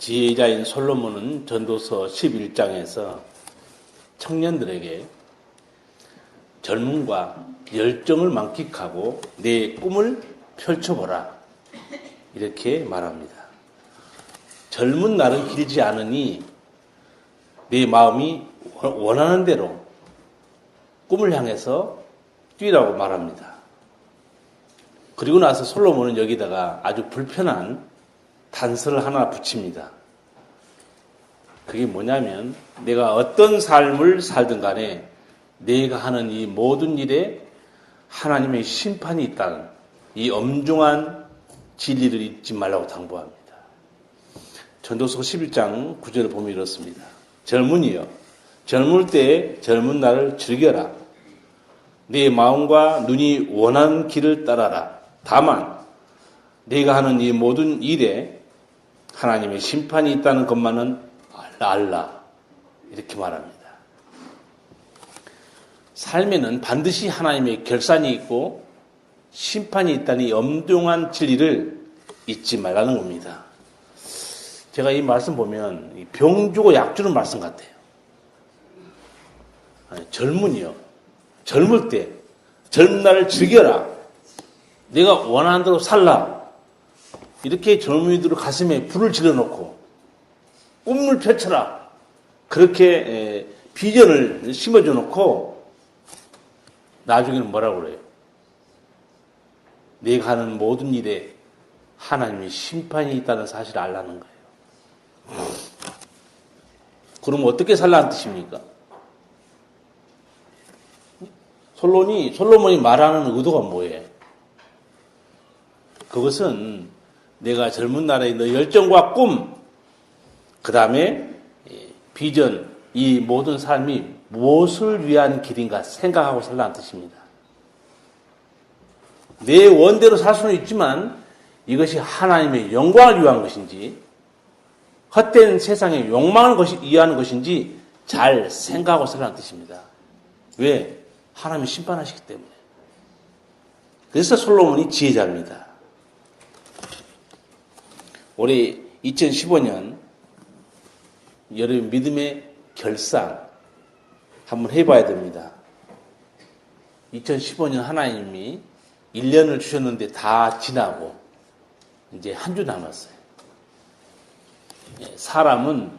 지혜자인 솔로몬은 전도서 11장에서 청년들에게 젊음과 열정을 만끽하고 내 꿈을 펼쳐보라 이렇게 말합니다. 젊은 날은 길지 않으니 내 마음이 원하는 대로 꿈을 향해서 뛰라고 말합니다. 그리고 나서 솔로몬은 여기다가 아주 불편한 단서를 하나 붙입니다. 그게 뭐냐면 내가 어떤 삶을 살든 간에 내가 하는 이 모든 일에 하나님의 심판이 있다는 이 엄중한 진리를 잊지 말라고 당부합니다. 전도서 11장 9절을 보면 이렇습니다. 젊은이여 젊을 때에 젊은 날을 즐겨라. 네 마음과 눈이 원하는 길을 따라라. 다만 네가 하는 이 모든 일에 하나님의 심판이 있다는 것만은 알라. 이렇게 말합니다. 삶에는 반드시 하나님의 결산이 있고 심판이 있다는 이 엄중한 진리를 잊지 말라는 겁니다. 제가 이 말씀 보면 병 주고 약 주는 말씀 같아요. 젊은이요. 젊을 때 젊은 날을 즐겨라. 내가 원하는 대로 살라. 이렇게 젊은이들 가슴에 불을 질러놓고 꿈을 펼쳐라. 그렇게 비전을 심어줘 놓고 나중에는 뭐라고 그래요? 내가 하는 모든 일에 하나님의 심판이 있다는 사실을 알라는 거예요. 그럼 어떻게 살라는 뜻입니까? 솔로몬이 말하는 의도가 뭐예요? 그것은 내가 젊은 날에 너 열정과 꿈, 그 다음에 비전, 이 모든 삶이 무엇을 위한 길인가 생각하고 살라는 뜻입니다. 내 원대로 살 수는 있지만 이것이 하나님의 영광을 위한 것인지 헛된 세상의 욕망을 위한 것인지 잘 생각하고 살라는 뜻입니다. 왜? 하나님이 심판하시기 때문에. 그래서 솔로몬이 지혜자입니다. 올해 2015년 여러분 믿음의 결산 한번 해봐야 됩니다. 2015년 하나님이 1년을 주셨는데 다 지나고 이제 한 주 남았어요. 사람은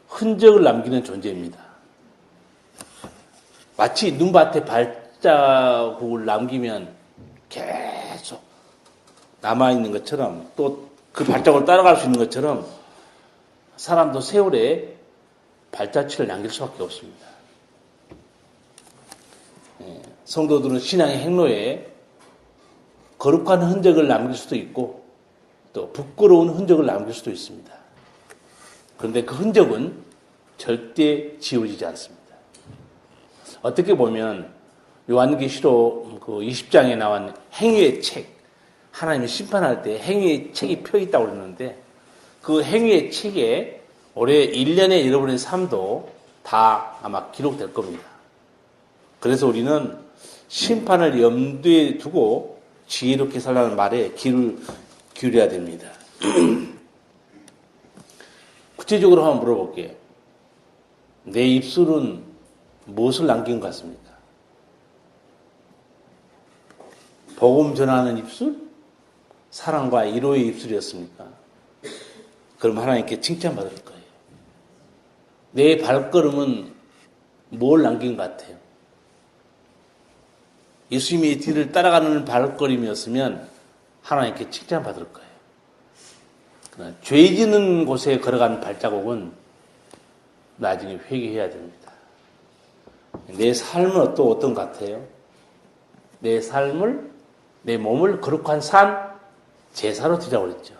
흔적을 남기는 존재입니다. 마치 눈밭에 발자국을 남기면 계속 남아있는 것처럼 또 그 발자국을 따라갈 수 있는 것처럼 사람도 세월에 발자취를 남길 수밖에 없습니다. 성도들은 신앙의 행로에 거룩한 흔적을 남길 수도 있고 또 부끄러운 흔적을 남길 수도 있습니다. 그런데 그 흔적은 절대 지워지지 않습니다. 어떻게 보면 요한계시록 그 20장에 나온 행위의 책, 하나님이 심판할 때 행위의 책이 펴 있다고 그러는데 그 행위의 책에 올해 1년의 여러분의 삶도 다 아마 기록될 겁니다. 그래서 우리는 심판을 염두에 두고 지혜롭게 살라는 말에 귀를 기울여야 됩니다. 구체적으로 한번 물어볼게요. 내 입술은 무엇을 남긴 것 같습니까? 복음 전하는 입술? 사랑과 위로의 입술이었습니까? 그럼 하나님께 칭찬받을 거예요. 내 발걸음은 뭘 남긴 것 같아요? 예수님의 뒤를 따라가는 발걸음이었으면 하나님께 칭찬받을 거예요. 그러나 죄 짓는 곳에 걸어가는 발자국은 나중에 회개해야 됩니다. 내 삶은 또 어떤 것 같아요? 내 삶을, 내 몸을 거룩한 삶, 제사로 드리라고 그랬죠.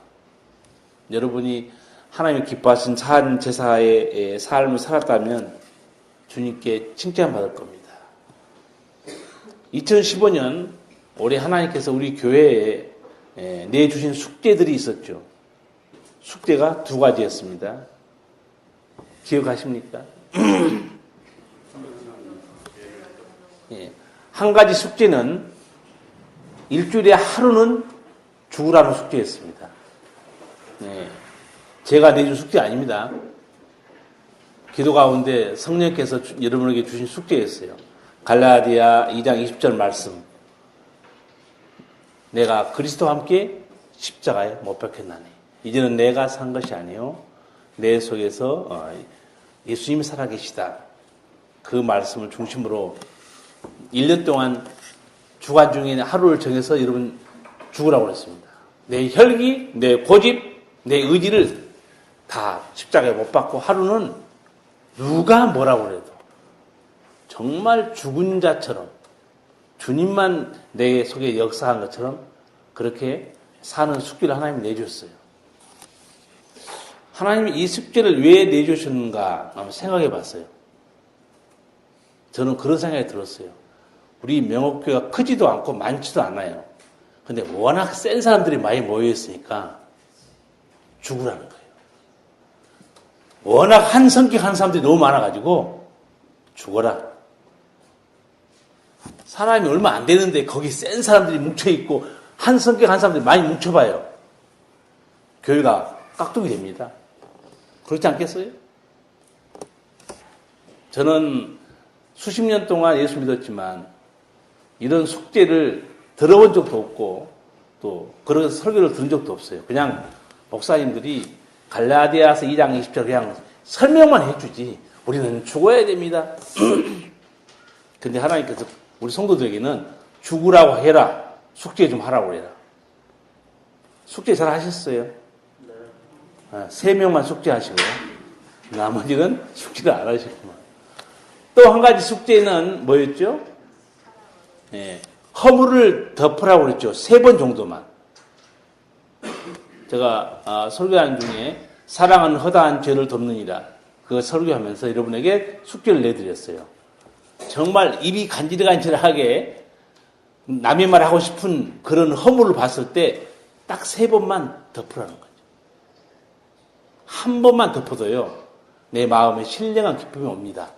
여러분이 하나님이 기뻐하신 산 제사의 삶을 살았다면 주님께 칭찬받을 겁니다. 2015년 올해 하나님께서 우리 교회에 내주신 숙제들이 있었죠. 숙제가 두 가지였습니다. 기억하십니까? 한 가지 숙제는 일주일에 하루는 죽으라는 숙제였습니다. 제가 내준 숙제 아닙니다. 기도 가운데 성령께서 여러분에게 주신 숙제였어요. 갈라디아 2장 20절 말씀. 내가 그리스도와 함께 십자가에 못 박혔나니 이제는 내가 산 것이 아니요 내 속에서 예수님이 살아계시다. 그 말씀을 중심으로 1년 동안 주간 중에 하루를 정해서 여러분 죽으라고 그랬습니다. 내 혈기, 내 고집, 내 의지를 다 십자가에 못 박고 하루는 누가 뭐라고 그래도 정말 죽은 자처럼 주님만 내 속에 역사한 것처럼 그렇게 사는 숙제를 하나님이 내주셨어요. 하나님이 이 숙제를 왜 내주셨는가 한번 생각해 봤어요. 저는 그런 생각이 들었어요. 우리 명옥교회가 크지도 않고 많지도 않아요. 근데 워낙 센 사람들이 많이 모여있으니까 죽으라는 거예요. 워낙 한 성격 한 사람들이 너무 많아가지고 죽어라. 사람이 얼마 안 되는데 거기 센 사람들이 뭉쳐있고 한 성격 한 사람들이 많이 뭉쳐봐요. 교회가 깍두기 됩니다. 그렇지 않겠어요? 저는 수십 년 동안 예수 믿었지만 이런 숙제를 들어본 적도 없고 또 그런 설교를 들은 적도 없어요. 그냥 목사님들이 갈라디아서 2장 20절 그냥 설명만 해주지 우리는 죽어야 됩니다. 근데 하나님께서 우리 성도들에게는 죽으라고 해라. 숙제 좀 하라고 해라. 숙제 잘 하셨어요? 네. 3명만 숙제하시고요. 나머지는 숙제를 안 하셨구만. 또 한 가지 숙제는 뭐였죠? 네. 허물을 덮으라고 그랬죠. 3번 정도만. 제가 설교하는 중에 사랑은 허다한 죄를 덮느니라. 그거 설교하면서 여러분에게 숙제를 내드렸어요. 정말 입이 간질간질하게 남의 말 하고 싶은 그런 허물을 봤을 때 딱 3번만 덮으라는 거죠. 한 번만 덮어도요. 내 마음에 신령한 기쁨이 옵니다.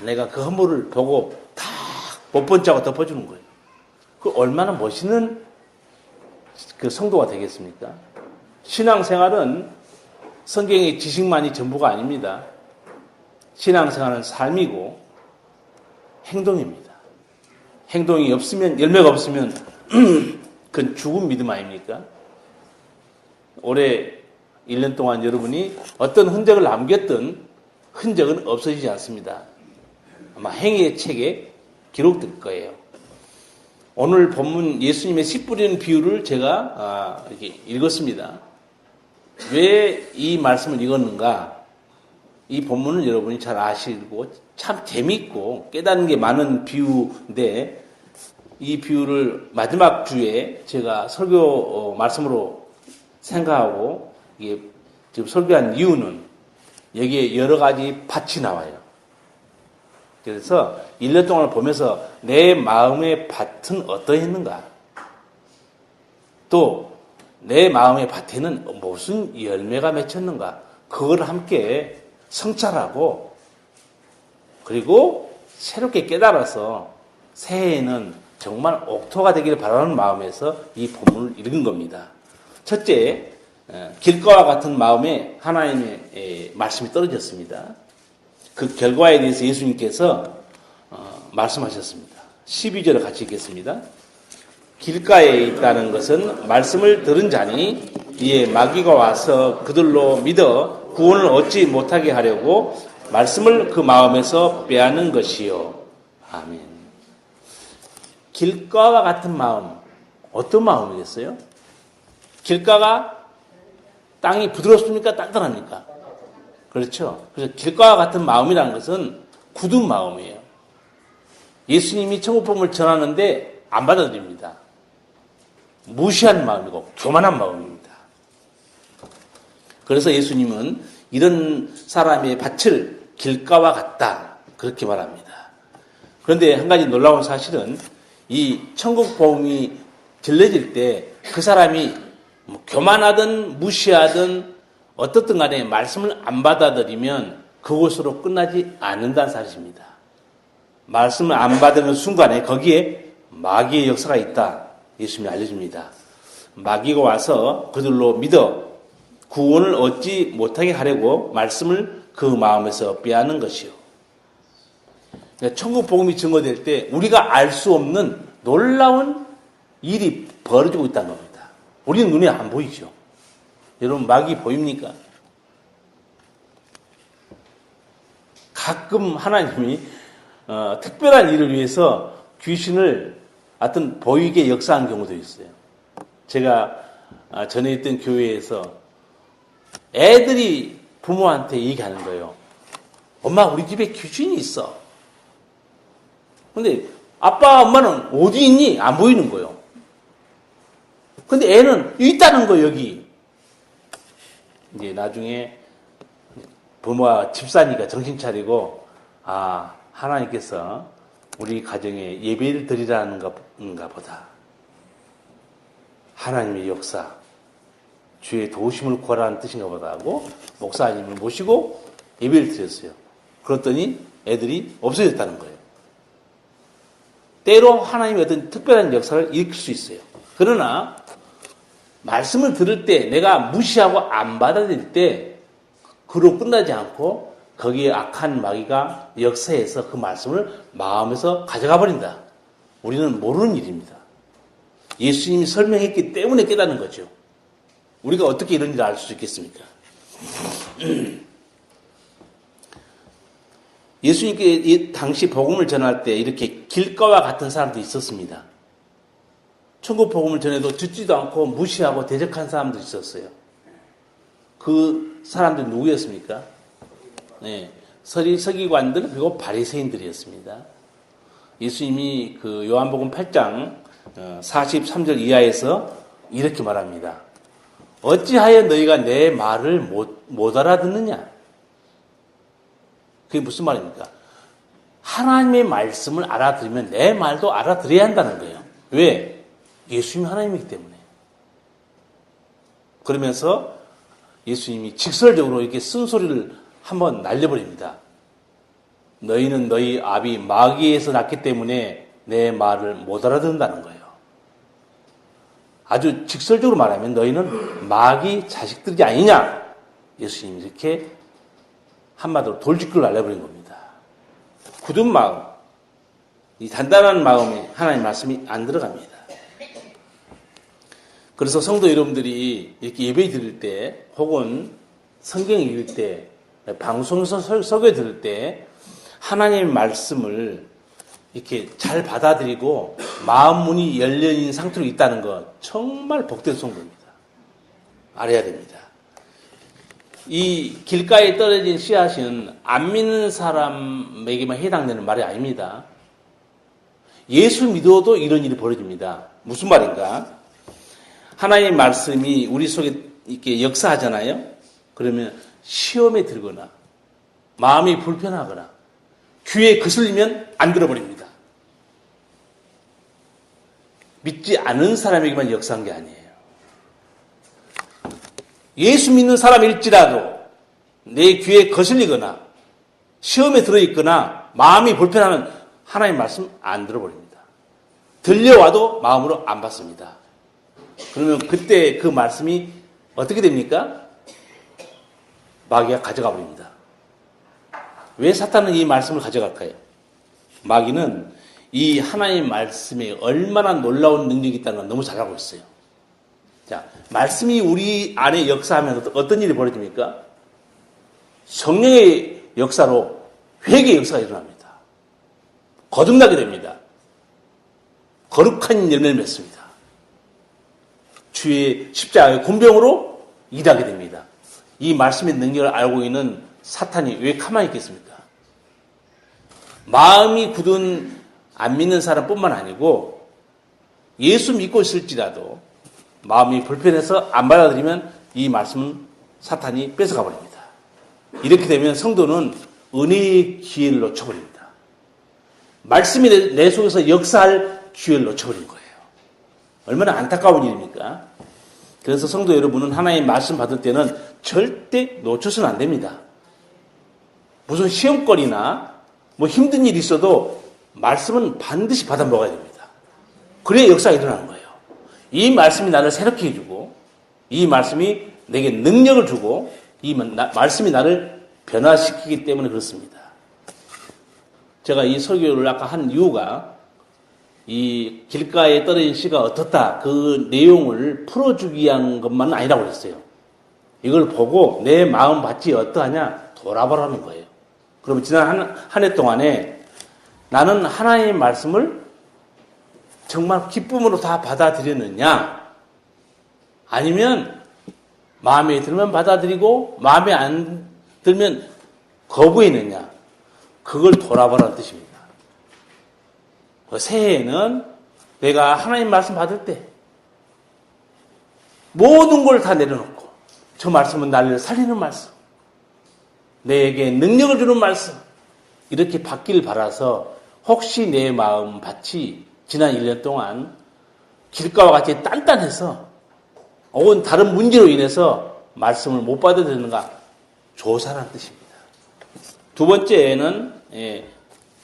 내가 그 허물을 보고 다 못 본 척하고 덮어주는 거예요. 그 얼마나 멋있는 그 성도가 되겠습니까? 신앙생활은 성경의 지식만이 전부가 아닙니다. 신앙생활은 삶이고 행동입니다. 행동이 없으면, 열매가 없으면 그건 죽은 믿음 아닙니까? 올해 1년 동안 여러분이 어떤 흔적을 남겼든 흔적은 없어지지 않습니다. 아마 행위의 책에 기록될 거예요. 오늘 본문 예수님의 씨 뿌리는 비유를 제가 이렇게 읽었습니다. 왜 이 말씀을 읽었는가? 이 본문을 여러분이 잘 아시고 참 재미있고 깨닫는 게 많은 비유인데 이 비유를 마지막 주에 제가 설교 말씀으로 생각하고 이게 지금 설교한 이유는 여기에 여러 가지 밭이 나와요. 그래서 1년 동안 보면서 내 마음의 밭은 어떠했는가? 또 내 마음의 밭에는 무슨 열매가 맺혔는가? 그걸 함께 성찰하고 그리고 새롭게 깨달아서 새해에는 정말 옥토가 되기를 바라는 마음에서 이 본문을 읽은 겁니다. 첫째, 길가와 같은 마음에 하나님의 말씀이 떨어졌습니다. 그 결과에 대해서 예수님께서 말씀하셨습니다. 12절을 같이 읽겠습니다. 길가에 있다는 것은 말씀을 들은 자니 이에 마귀가 와서 그들로 믿어 구원을 얻지 못하게 하려고 말씀을 그 마음에서 빼앗는 것이요. 아멘. 길가와 같은 마음, 어떤 마음이겠어요? 길가가 땅이 부드럽습니까? 단단합니까? 그렇죠. 그래서 길가와 같은 마음이라는 것은 굳은 마음이에요. 예수님이 천국복음을 전하는데 안 받아들입니다. 무시하는 마음이고 교만한 마음입니다. 그래서 예수님은 이런 사람의 밭을 길가와 같다 그렇게 말합니다. 그런데 한 가지 놀라운 사실은 이 천국복음이 전해질 때 그 사람이 교만하든 무시하든 어떻든 간에 말씀을 안 받아들이면 그것으로 끝나지 않는다는 사실입니다. 말씀을 안 받는 순간에 거기에 마귀의 역사가 있다. 예수님이 알려줍니다. 마귀가 와서 그들로 믿어 구원을 얻지 못하게 하려고 말씀을 그 마음에서 빼앗는 것이요. 그러니까 천국 복음이 증거될 때 우리가 알 수 없는 놀라운 일이 벌어지고 있다는 겁니다. 우리는 눈에 안 보이죠. 여러분 마귀 보입니까? 가끔 하나님이 특별한 일을 위해서 귀신을 하여튼 보이게 역사한 경우도 있어요. 제가 전에 있던 교회에서 애들이 부모한테 얘기하는 거예요. 엄마 우리 집에 귀신이 있어. 근데 아빠 엄마는 어디 있니? 안 보이는 거예요. 근데 애는 있다는 거예요. 여기. 이제 나중에 부모와 집사니까 정신 차리고 하나님께서 우리 가정에 예배를 드리라는가 보다. 하나님의 역사, 주의 도우심을 구하라는 뜻인가 보다 하고 목사님을 모시고 예배를 드렸어요. 그랬더니 애들이 없어졌다는 거예요. 때로 하나님이 어떤 특별한 역사를 일으킬 수 있어요. 그러나 말씀을 들을 때 내가 무시하고 안 받아들일 때 그로 끝나지 않고 거기에 악한 마귀가 역사해서 그 말씀을 마음에서 가져가 버린다. 우리는 모르는 일입니다. 예수님이 설명했기 때문에 깨닫는 거죠. 우리가 어떻게 이런 일을 알 수 있겠습니까? 예수님께 당시 복음을 전할 때 이렇게 길가와 같은 사람도 있었습니다. 천국 복음을 전해도 듣지도 않고 무시하고 대적한 사람도 있었어요. 그 사람들 누구였습니까? 네, 서기관들 그리고 바리새인들이었습니다. 예수님이 그 요한복음 8장 43절 이하에서 이렇게 말합니다. 어찌하여 너희가 내 말을 못 알아듣느냐? 그게 무슨 말입니까? 하나님의 말씀을 알아들으면 내 말도 알아들어야 한다는 거예요. 왜? 예수님이 하나님이기 때문에. 그러면서 예수님이 직설적으로 이렇게 쓴소리를 한번 날려버립니다. 너희는 너희 아비 마귀에서 났기 때문에 내 말을 못 알아듣는다는 거예요. 아주 직설적으로 말하면 너희는 마귀 자식들이 아니냐? 예수님이 이렇게 한마디로 돌직구를 날려버린 겁니다. 굳은 마음, 이 단단한 마음에 하나님의 말씀이 안 들어갑니다. 그래서 성도 여러분들이 이렇게 예배 드릴 때 혹은 성경 읽을 때 방송에서 설교 들을 때 하나님의 말씀을 이렇게 잘 받아들이고 마음 문이 열려있는 상태로 있다는 것 정말 복된 성도입니다. 알아야 됩니다. 이 길가에 떨어진 씨앗은 안 믿는 사람에게만 해당되는 말이 아닙니다. 예수 믿어도 이런 일이 벌어집니다. 무슨 말인가? 하나님의 말씀이 우리 속에 이렇게 역사하잖아요. 그러면 시험에 들거나 마음이 불편하거나 귀에 거슬리면 안 들어버립니다. 믿지 않은 사람에게만 역사한 게 아니에요. 예수 믿는 사람일지라도 내 귀에 거슬리거나 시험에 들어있거나 마음이 불편하면 하나님의 말씀 안 들어버립니다. 들려와도 마음으로 안 받습니다. 그러면 그때 그 말씀이 어떻게 됩니까? 마귀가 가져가 버립니다. 왜 사탄은 이 말씀을 가져갈까요? 마귀는 이 하나님의 말씀에 얼마나 놀라운 능력이 있다는 걸 너무 잘 알고 있어요. 자, 말씀이 우리 안에 역사하면 어떤 일이 벌어집니까? 성령의 역사로 회개의 역사가 일어납니다. 거듭나게 됩니다. 거룩한 열매를 맺습니다. 주의 십자가의 군병으로 일하게 됩니다. 이 말씀의 능력을 알고 있는 사탄이 왜 가만히 있겠습니까? 마음이 굳은 안 믿는 사람뿐만 아니고 예수 믿고 있을지라도 마음이 불편해서 안 받아들이면 이 말씀은 사탄이 뺏어가 버립니다. 이렇게 되면 성도는 은혜의 기회를 놓쳐버립니다. 말씀이 내 속에서 역사할 기회를 놓쳐버린 거예요. 얼마나 안타까운 일입니까? 그래서 성도 여러분은 하나님의 말씀 받을 때는 절대 놓쳐서는 안 됩니다. 무슨 시험거리나 뭐 힘든 일이 있어도 말씀은 반드시 받아 먹어야 됩니다. 그래야 역사가 일어나는 거예요. 이 말씀이 나를 새롭게 해주고 이 말씀이 내게 능력을 주고 이 말씀이 나를 변화시키기 때문에 그렇습니다. 제가 이 설교를 아까 한 이유가 이 길가에 떨어진 씨가 어떻다 그 내용을 풀어주기 위한 것만은 아니라고 그랬어요. 이걸 보고 내 마음 밭이 어떠하냐 돌아보라는 거예요. 그러면 지난 한 해 동안에 나는 하나님의 말씀을 정말 기쁨으로 다 받아들였느냐 아니면 마음에 들면 받아들이고 마음에 안 들면 거부했느냐 그걸 돌아보라는 뜻입니다. 새해에는 내가 하나님 말씀 받을 때 모든 걸 다 내려놓고 저 말씀은 나를 살리는 말씀 내게 능력을 주는 말씀 이렇게 받길 바라서 혹시 내 마음 밭이 지난 1년 동안 길가와 같이 단단해서 혹은 다른 문제로 인해서 말씀을 못 받아들이는가 조사라는 뜻입니다. 두 번째는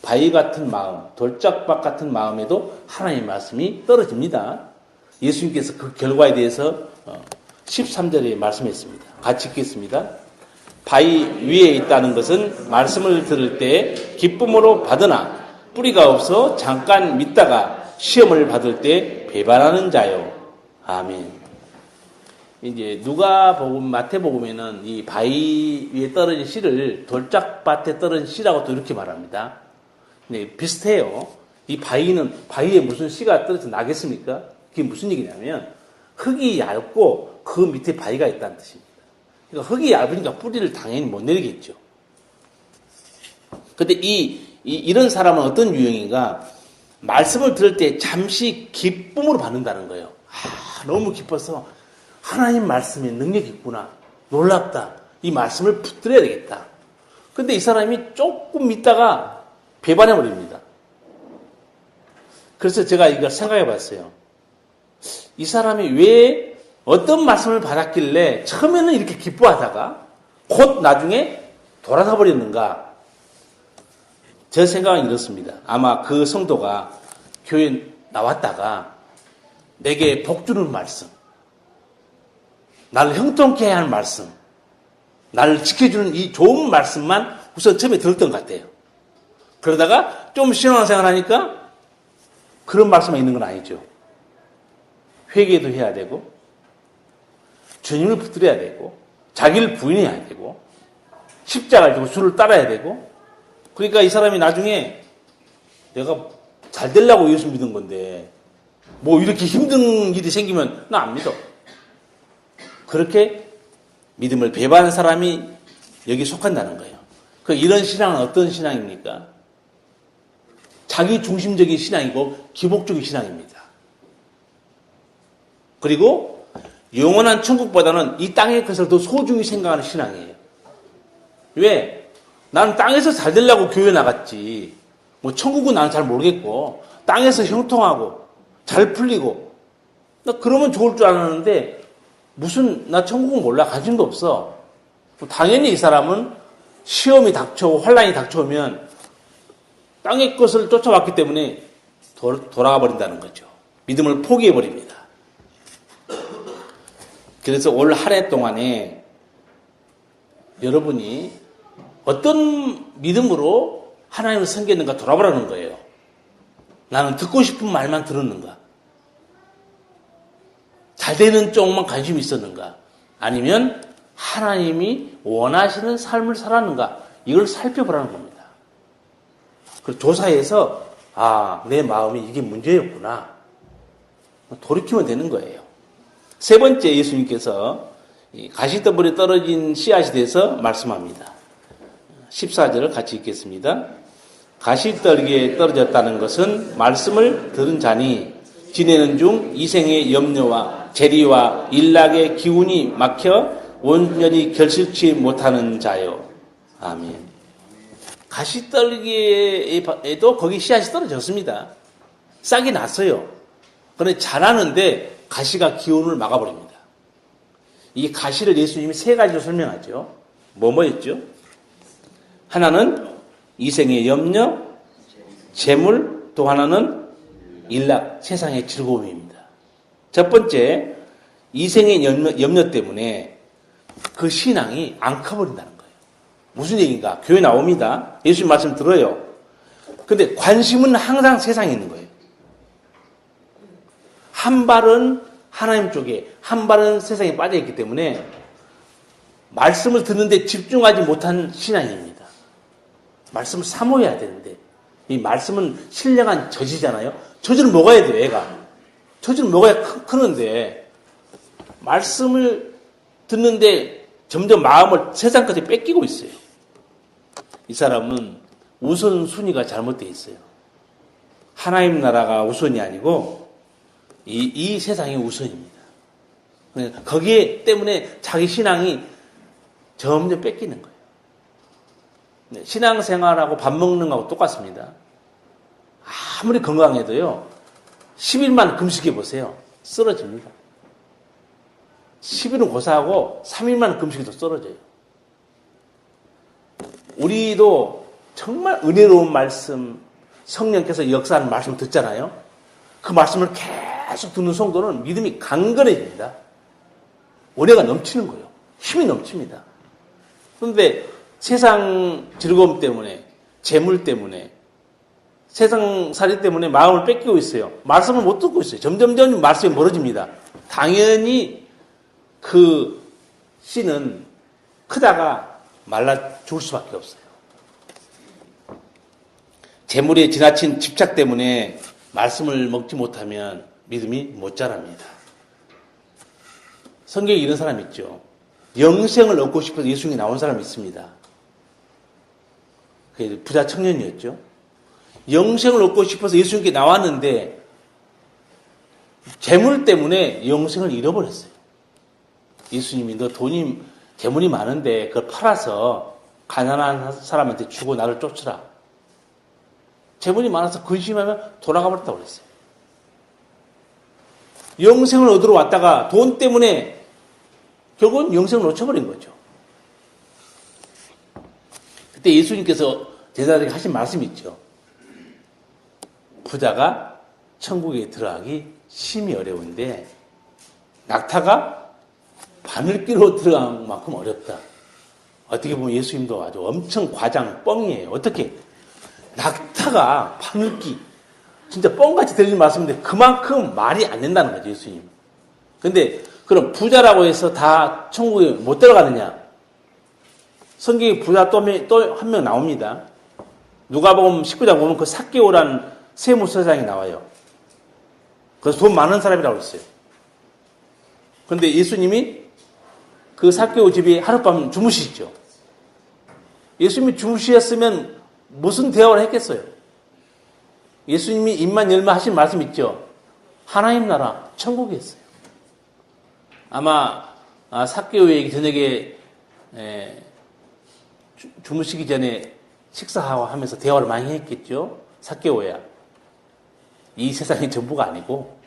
바위 같은 마음, 돌짝밭 같은 마음에도 하나님의 말씀이 떨어집니다. 예수님께서 그 결과에 대해서 13절에 말씀했습니다. 같이 읽겠습니다. 바위 위에 있다는 것은 말씀을 들을 때 기쁨으로 받으나 뿌리가 없어 잠깐 믿다가 시험을 받을 때 배반하는 자요. 아멘. 이제 누가복음, 마태복음에는 이 바위 위에 떨어진 씨를 돌짝밭에 떨어진 씨라고 또 이렇게 말합니다. 네, 비슷해요. 이 바위에 무슨 씨가 떨어져 나겠습니까? 그게 무슨 얘기냐면 흙이 얇고 그 밑에 바위가 있다는 뜻입니다. 그러니까 흙이 얇으니까 뿌리를 당연히 못 내리겠죠. 근데 이런 사람은 어떤 유형인가? 말씀을 들을 때 잠시 기쁨으로 받는다는 거예요. 너무 기뻐서 하나님 말씀에 능력이 있구나. 놀랍다. 이 말씀을 붙들어야 되겠다. 근데 이 사람이 조금 믿다가 배반해버립니다. 그래서 제가 이걸 생각해 봤어요. 이 사람이 왜 어떤 말씀을 받았길래 처음에는 이렇게 기뻐하다가 곧 나중에 돌아가 버렸는가? 제 생각은 이렇습니다. 아마 그 성도가 교회에 나왔다가 내게 복 주는 말씀, 나를 형통케 하는 말씀, 나를 지켜주는 이 좋은 말씀만 우선 처음에 들었던 것 같아요. 그러다가 좀 신앙생활 하니까 그런 말씀만 있는 건 아니죠. 회개도 해야 되고 주님을 붙들어야 되고 자기를 부인해야 되고 십자가를 지고 주를 따라야 되고 그러니까 이 사람이 나중에 내가 잘 되려고 예수 믿은 건데 뭐 이렇게 힘든 일이 생기면 나 안 믿어. 그렇게 믿음을 배반하는 사람이 여기 속한다는 거예요. 이런 신앙은 어떤 신앙입니까? 자기 중심적인 신앙이고 기복적인 신앙입니다. 그리고 영원한 천국보다는 이 땅의 것을 더 소중히 생각하는 신앙이에요. 왜? 나는 땅에서 잘 되려고 교회 나갔지. 뭐 천국은 나는 잘 모르겠고 땅에서 형통하고 잘 풀리고 나 그러면 좋을 줄 알았는데 무슨 나 천국은 몰라 관심도 없어. 당연히 이 사람은 시험이 닥쳐오고 환란이 닥쳐오면 땅의 것을 쫓아왔기 때문에 돌아가 버린다는 거죠. 믿음을 포기해 버립니다. 그래서 올 한 해 동안에 여러분이 어떤 믿음으로 하나님을 섬겼는가 돌아보라는 거예요. 나는 듣고 싶은 말만 들었는가? 잘 되는 쪽만 관심이 있었는가? 아니면 하나님이 원하시는 삶을 살았는가? 이걸 살펴보라는 겁니다. 그 조사해서 내 마음이 이게 문제였구나. 돌이키면 되는 거예요. 세 번째 예수님께서 가시덤불에 떨어진 씨앗이 대해서 말씀합니다. 14절을 같이 읽겠습니다. 가시떨기에 떨어졌다는 것은 말씀을 들은 자니 지내는 중 이생의 염려와 재리와 일락의 기운이 막혀 온전히 결실치 못하는 자요. 아멘. 가시떨기에도 거기 씨앗이 떨어졌습니다. 싹이 났어요. 그런데 자라는데 가시가 기운을 막아버립니다. 이 가시를 예수님이 세 가지로 설명하죠. 뭐였죠? 하나는 이생의 염려, 재물, 또 하나는 일락, 세상의 즐거움입니다. 첫 번째, 이생의 염려 때문에 그 신앙이 안 커버린다는 거예요. 무슨 얘기인가? 교회 나옵니다. 예수님 말씀 들어요. 근데 관심은 항상 세상에 있는 거예요. 한 발은 하나님 쪽에, 한 발은 세상에 빠져있기 때문에 말씀을 듣는데 집중하지 못한 신앙입니다. 말씀을 사모해야 되는데, 이 말씀은 신령한 젖이잖아요. 젖을 먹어야 돼요, 애가. 젖을 먹어야 크는데, 말씀을 듣는데 점점 마음을 세상까지 뺏기고 있어요. 이 사람은 우선순위가 잘못되어 있어요. 하나님 나라가 우선이 아니고 이 세상이 우선입니다. 거기에 때문에 자기 신앙이 점점 뺏기는 거예요. 신앙생활하고 밥 먹는 거하고 똑같습니다. 아무리 건강해도요, 10일만 금식해 보세요. 쓰러집니다. 10일은 고사하고 3일만 금식해도 쓰러져요. 우리도 정말 은혜로운 말씀, 성령께서 역사하는 말씀을 듣잖아요. 그 말씀을 계속 듣는 성도는 믿음이 강건해집니다. 은혜가 넘치는 거예요. 힘이 넘칩니다. 그런데 세상 즐거움 때문에, 재물 때문에, 세상살이 때문에 마음을 뺏기고 있어요. 말씀을 못 듣고 있어요. 점점 말씀이 멀어집니다. 당연히 그 씨는 크다가 말라 죽을 수밖에 없어요. 재물에 지나친 집착 때문에 말씀을 먹지 못하면 믿음이 못 자랍니다. 성경에 이런 사람 있죠. 영생을 얻고 싶어서 예수님이 나온 사람이 있습니다. 그 부자 청년이었죠. 영생을 얻고 싶어서 예수님께 나왔는데 재물 때문에 영생을 잃어버렸어요. 예수님이 너 돈이 재물이 많은데 그걸 팔아서 가난한 사람한테 주고 나를 쫓으라. 재물이 많아서 근심하면 돌아가 버렸다고 그랬어요. 영생을 얻으러 왔다가 돈 때문에 결국은 영생을 놓쳐버린 거죠. 그때 예수님께서 제자들에게 하신 말씀이 있죠. 부자가 천국에 들어가기 심히 어려운데 낙타가 바늘귀로 들어간 만큼 어렵다. 어떻게 보면 예수님도 아주 엄청 과장 뻥이에요. 어떻게? 낙타가 바늘귀 진짜 뻥같이 들리는 말씀인데 그만큼 말이 안 된다는 거죠, 예수님. 근데 그럼 부자라고 해서 다 천국에 못 들어가느냐? 성경에 부자 또 한 명 나옵니다. 누가복음 19장 보면 그 삭개오라는 세무서장이 나와요. 그래서 돈 많은 사람이라고 했어요. 그런데 예수님이 그 삭개오 집에 하룻밤 주무시죠. 예수님이 주무셨으면 무슨 대화를 했겠어요? 예수님이 입만 열면 하신 말씀 있죠. 하나님 나라 천국에 있어요. 아마 삭개오에게 저녁에 주무시기 전에 식사하고 하면서 대화를 많이 했겠죠. 삭개오야, 이 세상이 전부가 아니고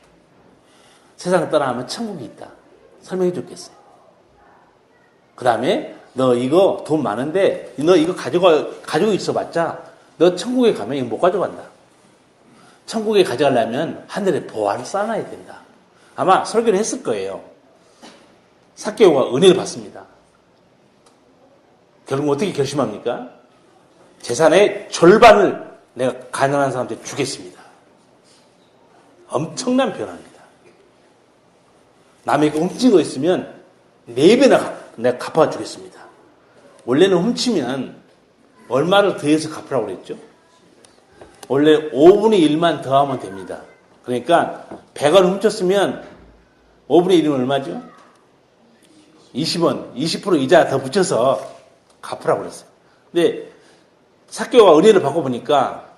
세상을 떠나면 천국이 있다. 설명해 줬겠어요. 그 다음에 너 이거 돈 많은데 너 이거 가지고 있어봤자 너 천국에 가면 이거 못 가져간다. 천국에 가져가려면 하늘에 보화를 쌓아놔야 된다. 아마 설교를 했을 거예요. 삭개오가 은혜를 받습니다. 결국 어떻게 결심합니까? 재산의 절반을 내가 가난한 사람한테 주겠습니다. 엄청난 변화입니다. 남의 거 훔친 거 있으면 4배나 내가 갚아주겠습니다. 원래는 훔치면 얼마를 더해서 갚으라고 그랬죠? 원래 5분의 1만 더하면 됩니다. 그러니까 100원 훔쳤으면 5분의 1은 얼마죠? 20원, 20% 이자 더 붙여서 갚으라고 그랬어요. 근데 삭개오가 은혜를 받고 보니까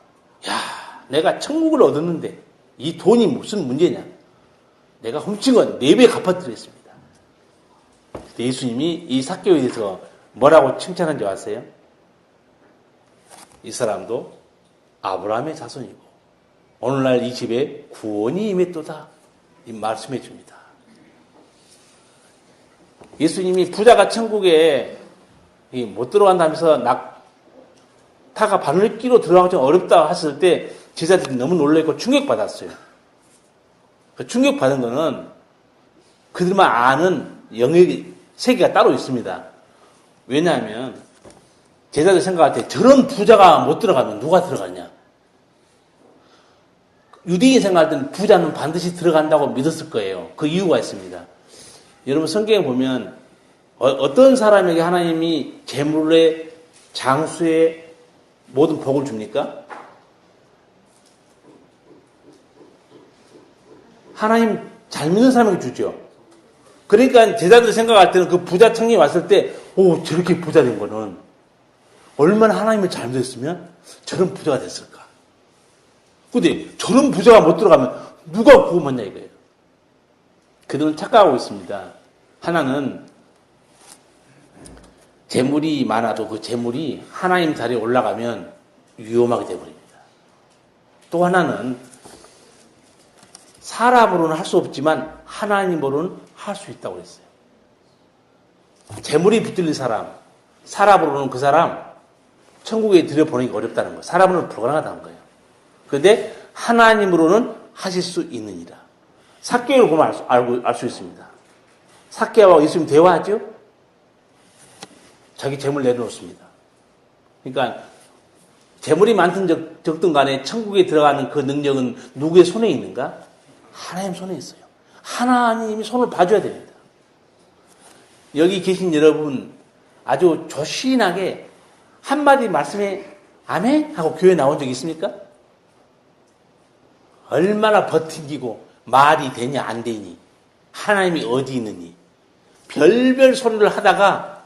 야, 내가 천국을 얻었는데 이 돈이 무슨 문제냐? 내가 훔친 건 4배 갚아드리겠습니다. 예수님이 이 삭개오에 대해서 뭐라고 칭찬한 줄 아세요? 이 사람도 아브라함의 자손이고 오늘날 이 집에 구원이 임했도다. 이 말씀해 줍니다. 예수님이 부자가 천국에 못 들어간다면서 낙타가 바늘귀로 들어가기 좀 어렵다 했을 때 제자들이 너무 놀라고 충격받았어요. 그 충격받은 거는 그들만 아는 영역이 세계가 따로 있습니다. 왜냐하면 제자들 생각할 때 저런 부자가 못 들어가면 누가 들어가냐? 유대인 생각할 때는 부자는 반드시 들어간다고 믿었을 거예요. 그 이유가 있습니다. 여러분 성경에 보면 어떤 사람에게 하나님이 재물에 장수에 모든 복을 줍니까? 하나님 잘 믿는 사람에게 주죠. 그러니까 제자들이 생각할 때는 그 부자 청년이 왔을 때 저렇게 부자 된 거는 얼마나 하나님을 잘 믿었으면 저런 부자가 됐을까. 근데 저런 부자가 못 들어가면 누가 구원받냐 이거예요. 그들은 착각하고 있습니다. 하나는 재물이 많아도 그 재물이 하나님 자리에 올라가면 위험하게 되어버립니다. 또 하나는 사람으로는 할 수 없지만 하나님으로는 할 수 있다고 했어요. 재물이 붙들린 사람, 사람으로는 그 사람 천국에 들여보내기 어렵다는 거예요. 사람으로는 불가능하다는 거예요. 그런데 하나님으로는 하실 수 있느니라. 삭개오를 보면 알 수 있습니다. 삭개오와 예수님 대화하죠? 자기 재물 내려놓습니다. 그러니까 재물이 많든 적든 간에 천국에 들어가는 그 능력은 누구의 손에 있는가? 하나님 손에 있어요. 하나님이 손을 봐줘야 됩니다. 여기 계신 여러분 아주 조신하게 한마디 말씀에 아멘? 하고 교회 나온 적 있습니까? 얼마나 버티기고 말이 되냐 안 되니 하나님이 어디 있느니 별별 소리를 하다가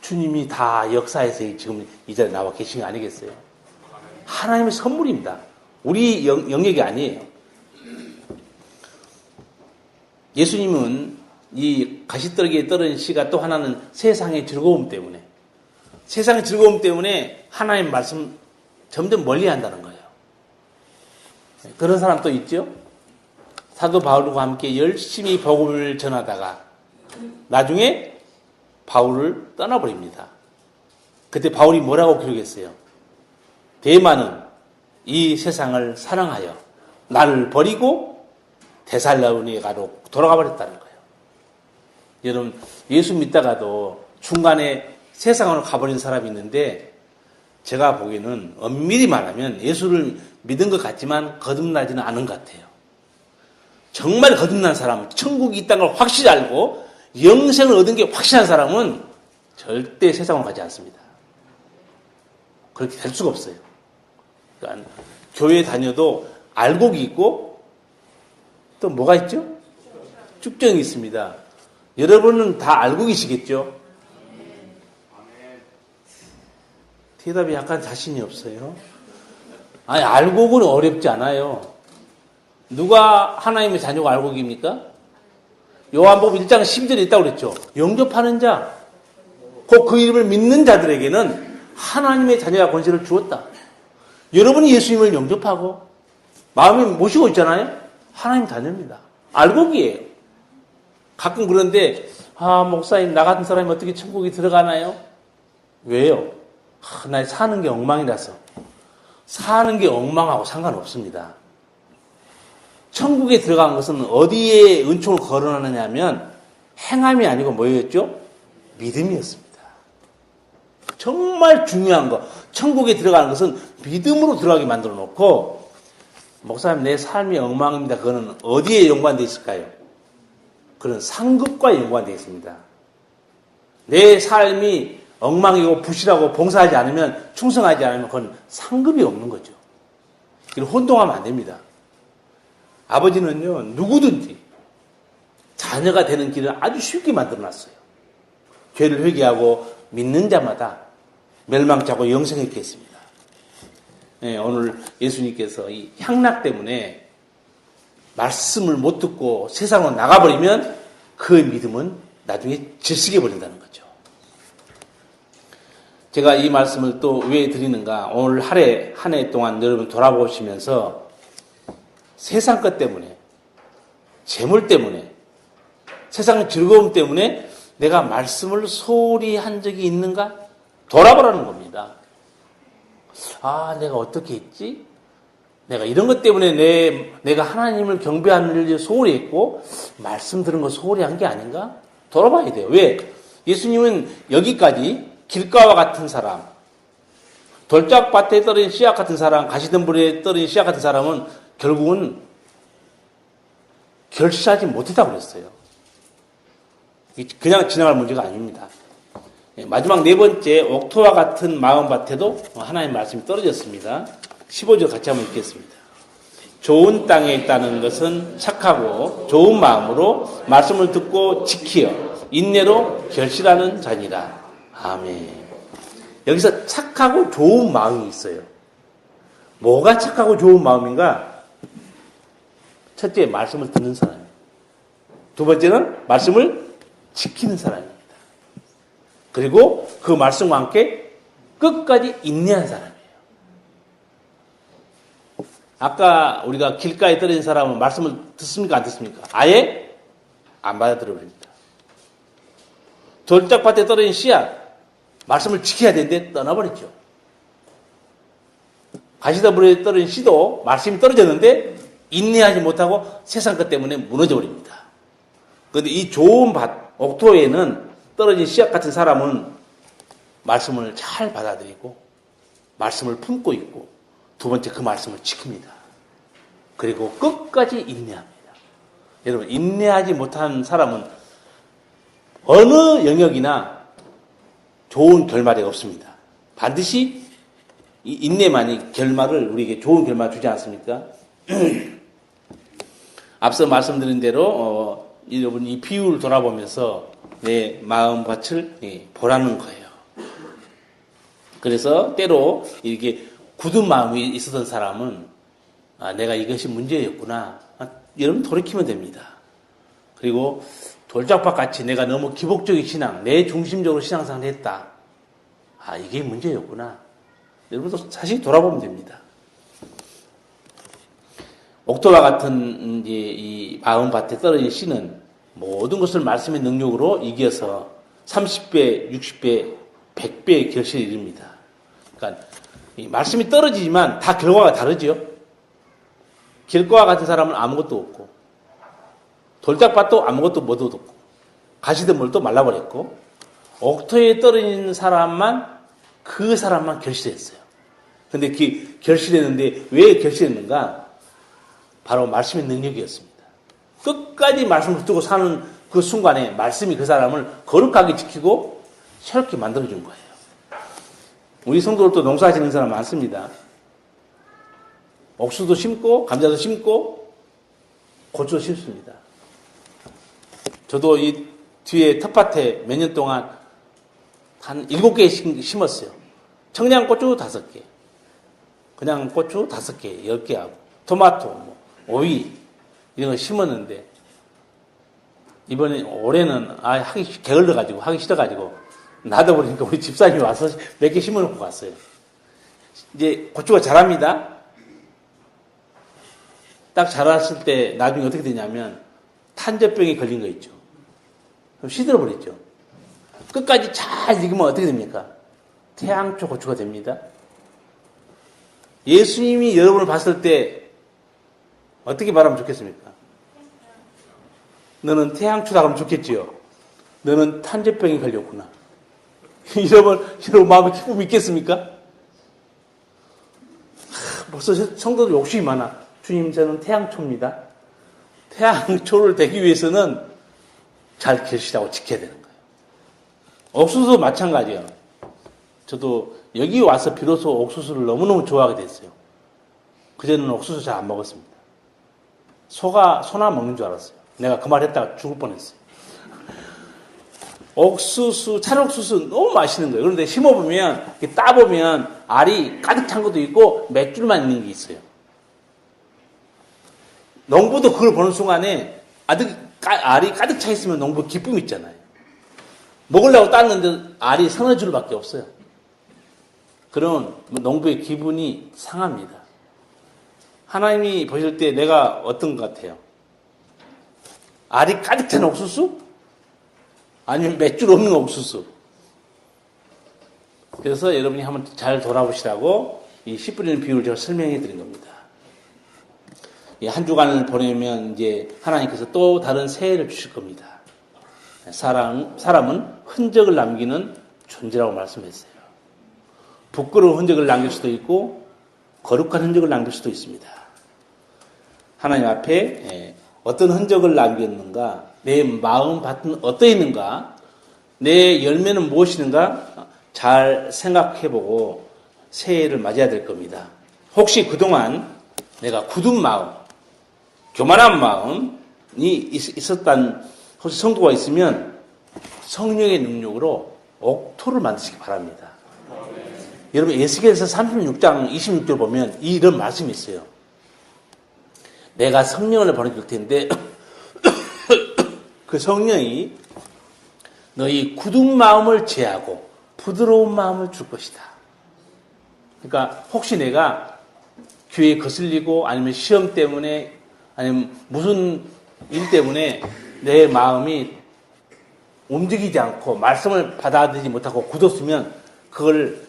주님이 다 역사에서 지금 이 자리에 나와 계신 거 아니겠어요? 하나님의 선물입니다. 우리 영역이 아니에요. 예수님은 이 가시떨기에 떨어진 씨가 또 하나는 세상의 즐거움 때문에 하나님 말씀 점점 멀리 한다는 거예요. 그런 사람 또 있죠? 사도 바울과 함께 열심히 복음을 전하다가 나중에 바울을 떠나버립니다. 그때 바울이 뭐라고 기록했어요? 대마는 이 세상을 사랑하여 나를 버리고 데살로니가로 돌아가 버렸다는 거예요. 여러분 예수 믿다가도 중간에 세상으로 가버린 사람이 있는데 제가 보기에는 엄밀히 말하면 예수를 믿은 것 같지만 거듭나지는 않은 것 같아요. 정말 거듭난 사람, 천국이 있다는 걸 확실히 알고 영생을 얻은 게 확실한 사람은 절대 세상으로 가지 않습니다. 그렇게 될 수가 없어요. 그러니까 교회 다녀도 알곡이 있고 또 뭐가 있죠? 쭉정이 있습니다. 여러분은 다 알고 계시겠죠? 대답이 약간 자신이 없어요. 아니, 알곡은 어렵지 않아요. 누가 하나님의 자녀가 알곡입니까? 요한복음 1장 12절에 있다고 그랬죠. 영접하는 자, 곧 그 이름을 믿는 자들에게는 하나님의 자녀가 권세를 주었다. 여러분이 예수님을 영접하고 마음에 모시고 있잖아요. 하나님 자녀입니다. 알곡이에요. 가끔 그런데 목사님 나 같은 사람이 어떻게 천국에 들어가나요? 왜요? 나 사는 게 엉망이라서. 사는 게 엉망하고 상관없습니다. 천국에 들어간 것은 어디에 은총을 거론하느냐 하면 행함이 아니고 뭐였죠? 믿음이었습니다. 정말 중요한 거. 천국에 들어가는 것은 믿음으로 들어가게 만들어 놓고 목사님 내 삶이 엉망입니다. 그거는 어디에 연관되어 있을까요? 그런 상급과 연관되어 있습니다. 내 삶이 엉망이고 부실하고 봉사하지 않으면 충성하지 않으면 그건 상급이 없는 거죠. 그걸 혼동하면 안 됩니다. 아버지는요 누구든지 자녀가 되는 길을 아주 쉽게 만들어놨어요. 죄를 회개하고 믿는 자마다 멸망치 않고 영생에 있게 했습니다. 네, 오늘 예수님께서 이 향락 때문에 말씀을 못 듣고 세상으로 나가버리면 그 믿음은 나중에 질식해 버린다는 거죠. 제가 이 말씀을 또 왜 드리는가? 오늘 한 해 동안 여러분 돌아보시면서 세상 것 때문에, 재물 때문에, 세상 즐거움 때문에 내가 말씀을 소홀히 한 적이 있는가? 돌아보라는 겁니다. 내가 어떻게 했지? 내가 이런 것 때문에 내가 하나님을 경배하는 일을 소홀히 했고, 말씀 들은 거 소홀히 한 게 아닌가? 돌아봐야 돼요. 왜? 예수님은 여기까지 길가와 같은 사람, 돌짝밭에 떨어진 씨앗 같은 사람, 가시덤불에 떨어진 씨앗 같은 사람은 결국은 결실하지 못했다고 그랬어요. 그냥 지나갈 문제가 아닙니다. 마지막 네 번째, 옥토와 같은 마음밭에도 하나님의 말씀이 떨어졌습니다. 15절 같이 한번 읽겠습니다. 좋은 땅에 있다는 것은 착하고 좋은 마음으로 말씀을 듣고 지키어 인내로 결실하는 자니라. 아멘. 여기서 착하고 좋은 마음이 있어요. 뭐가 착하고 좋은 마음인가? 첫째, 말씀을 듣는 사람이에요. 두 번째는 말씀을 지키는 사람입니다. 그리고 그 말씀과 함께 끝까지 인내한 사람이에요. 아까 우리가 길가에 떨어진 사람은 말씀을 듣습니까? 안 듣습니까? 아예 안 받아들여버립니다. 돌짝밭에 떨어진 씨앗, 말씀을 지켜야 되는데 떠나버렸죠. 가시덤불에 떨어진 씨도 말씀이 떨어졌는데 인내하지 못하고 세상 것 때문에 무너져버립니다. 그런데 이 좋은 밭, 옥토에는 떨어진 씨앗 같은 사람은 말씀을 잘 받아들이고 말씀을 품고 있고 두 번째 그 말씀을 지킵니다. 그리고 끝까지 인내합니다. 여러분, 인내하지 못한 사람은 어느 영역이나 좋은 결말이 없습니다. 반드시 이 인내만이 결말을 우리에게 좋은 결말을 주지 않습니까? 앞서 말씀드린 대로 여러분 이 비유를 돌아보면서 내 마음밭을 보라는 거예요. 그래서 때로 이렇게 굳은 마음이 있었던 사람은 내가 이것이 문제였구나. 여러분 돌이키면 됩니다. 그리고 돌짝밭 같이 내가 너무 기복적인 신앙, 내 중심적으로 신앙생활을 했다. 이게 문제였구나. 여러분도 사실 돌아보면 됩니다. 옥토와 같은 이 마음밭에 떨어진 씨는 모든 것을 말씀의 능력으로 이겨서 30배, 60배, 100배의 결실에 이릅니다. 그러니까 이 말씀이 떨어지지만 다 결과가 다르죠. 길가와 같은 사람은 아무것도 없고 돌짝밭도 아무것도 못 얻었고 가시덤불도 말라버렸고 옥토에 떨어진 사람만 그 사람만 결실했어요. 근데 그 결실했는데 왜 결실했는가? 바로 말씀의 능력이었습니다. 끝까지 말씀을 듣고 사는 그 순간에 말씀이 그 사람을 거룩하게 지키고 새롭게 만들어준 거예요. 우리 성도들도 농사지는 사람 많습니다. 옥수도 심고 감자도 심고 고추도 심습니다. 저도 이 뒤에 텃밭에 몇 년 동안 한 7개 심었어요. 청양고추 5개, 그냥 고추 5개, 10개 하고 토마토, 오이 이런 거 심었는데 이번에 올해는 하기 게을러가지고 하기 싫어가지고 놔둬버리니까 우리 집사님이 와서 몇 개 심어놓고 갔어요. 이제 고추가 자랍니다. 딱 자랐을 때 나중에 어떻게 되냐면 탄저병이 걸린 거 있죠. 그럼 시들어버렸죠. 끝까지 잘 익으면 어떻게 됩니까? 태양초 고추가 됩니다. 예수님이 여러분을 봤을 때 어떻게 말하면 좋겠습니까? 너는 태양초다 그러면 좋겠지요. 너는 탄저병이 걸렸구나. 여러분 마음에 기쁨이 있겠습니까? 벌써 성도들 욕심이 많아. 주님, 저는 태양초입니다. 태양초를 되기 위해서는 잘 결실하고 지켜야 되는 거예요. 옥수수도 마찬가지예요. 저도 여기 와서 비로소 옥수수를 너무너무 좋아하게 됐어요. 그전에는 옥수수 잘 안 먹었습니다. 소나 먹는 줄 알았어요. 내가 그 말 했다가 죽을 뻔했어요. 찰옥수수 너무 맛있는 거예요. 그런데 심어보면, 따보면 알이 가득 찬 것도 있고 몇 줄만 있는 게 있어요. 농부도 그걸 보는 순간에 알이 가득 차 있으면 농부 기쁨이 있잖아요. 먹으려고 땄는데 알이 서너 줄밖에 없어요. 그런 농부의 기분이 상합니다. 하나님이 보실 때 내가 어떤 것 같아요? 알이 가득 찬 옥수수? 아니면 몇 줄 없는 옥수수? 그래서 여러분이 한번 잘 돌아보시라고 이 씨 뿌리는 비유를 제가 설명해 드린 겁니다. 한 주간을 보내면 이제 하나님께서 또 다른 새해를 주실 겁니다. 사람은 흔적을 남기는 존재라고 말씀했어요. 부끄러운 흔적을 남길 수도 있고 거룩한 흔적을 남길 수도 있습니다. 하나님 앞에 어떤 흔적을 남겼는가, 내 마음 밭은 어떠했는가, 내 열매는 무엇이는가 잘 생각해보고 새해를 맞이해야 될 겁니다. 혹시 그동안 내가 굳은 마음, 교만한 마음이 있었던 혹시 성도가 있으면 성령의 능력으로 옥토를 만드시기 바랍니다. 여러분 에스겔서 36장 26절 보면 이런 말씀이 있어요. 내가 성령을 보내줄 텐데 그 성령이 너희 굳은 마음을 제하고 부드러운 마음을 줄 것이다. 그러니까 혹시 내가 교회에 거슬리고 아니면 시험 때문에 아니면 무슨 일 때문에 내 마음이 움직이지 않고 말씀을 받아들이지 못하고 굳었으면 그걸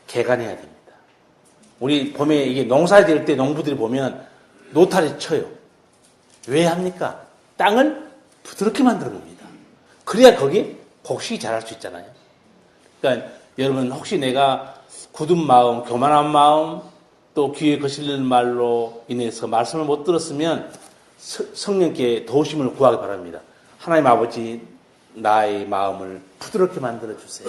개간해야 됩니다. 우리 봄에 이게 농사 지을 때 농부들이 보면 노타리 쳐요. 왜 합니까? 땅을 부드럽게 만드는 겁니다. 그래야 거기에 곡식이 자랄 수 있잖아요. 그러니까 여러분 혹시 내가 굳은 마음, 교만한 마음, 또 귀에 거슬리는 말로 인해서 말씀을 못 들었으면 성령께 도우심을 구하기 바랍니다. 하나님 아버지, 나의 마음을 부드럽게 만들어 주세요.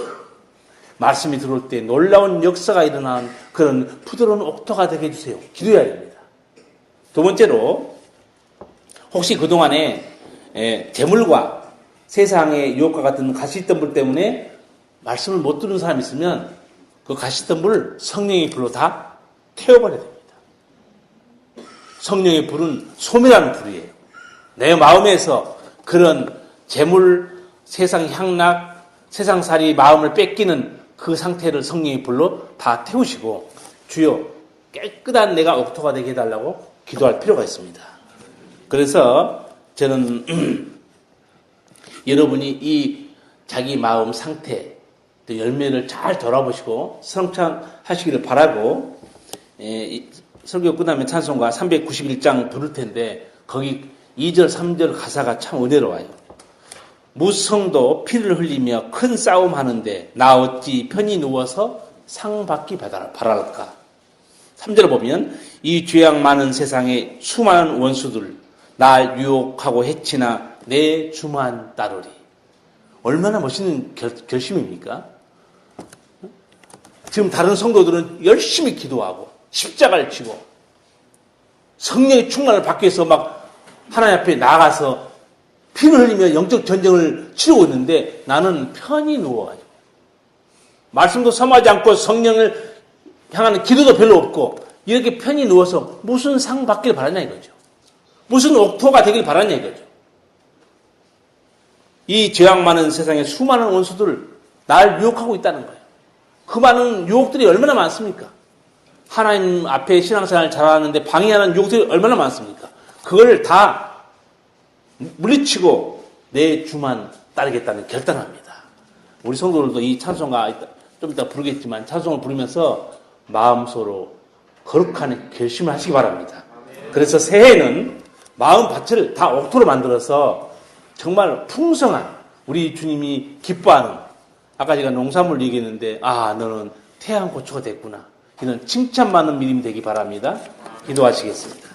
말씀이 들어올 때 놀라운 역사가 일어나는 그런 부드러운 옥토가 되게 해주세요. 기도해야 됩니다. 두 번째로 혹시 그동안에 재물과 세상의 유혹과 같은 가시덤불 때문에 말씀을 못 들은 사람이 있으면 그 가시덤불을 성령의 불로 다 태워버려야 됩니다. 성령의 불은 소멸하는 불이에요. 내 마음에서 그런 재물, 세상 향락, 세상살이 마음을 뺏기는 그 상태를 성령의 불로 다 태우시고 주여 깨끗한 내가 옥토가 되게 해달라고 기도할 필요가 있습니다. 그래서 저는 여러분이 이 자기 마음 상태, 또 열매를 잘 돌아보시고 성찬하시기를 바라고 설교 끝나면 찬송가 391장 부를 텐데 거기 2절, 3절 가사가 참 은혜로워요. 무성도 피를 흘리며 큰 싸움 하는데 나 어찌 편히 누워서 상 받기 바랄까. 3절 보면 이 죄악 많은 세상에 수많은 원수들 날 유혹하고 해치나 내 주만 따르리. 얼마나 멋있는 결심입니까? 지금 다른 성도들은 열심히 기도하고 십자가를 지고 성령의 충만을 받기 위해서 막 하나님 앞에 나아가서 피를 흘리며 영적 전쟁을 치르고 있는데 나는 편히 누워가지고 말씀도 섬하지 않고 성령을 향하는 기도도 별로 없고 이렇게 편히 누워서 무슨 상 받길 바라냐 이거죠. 무슨 옥토가 되길 바라냐 이거죠. 이 죄악 많은 세상에 수많은 원수들 날 유혹하고 있다는 거예요. 그 많은 유혹들이 얼마나 많습니까? 하나님 앞에 신앙생활을 잘하는데 방해하는 유혹들이 얼마나 많습니까? 그걸 다 물리치고 내 주만 따르겠다는 결단합니다. 우리 성도들도 이 찬송가 좀 이따 부르겠지만 찬송을 부르면서 마음속으로 거룩한 결심을 하시기 바랍니다. 그래서 새해에는 마음밭을 다 옥토로 만들어서 정말 풍성한 우리 주님이 기뻐하는 아까 제가 농산물 얘기했는데 너는 태양고추가 됐구나. 이런 칭찬받는 믿음이 되기 바랍니다. 기도하시겠습니다.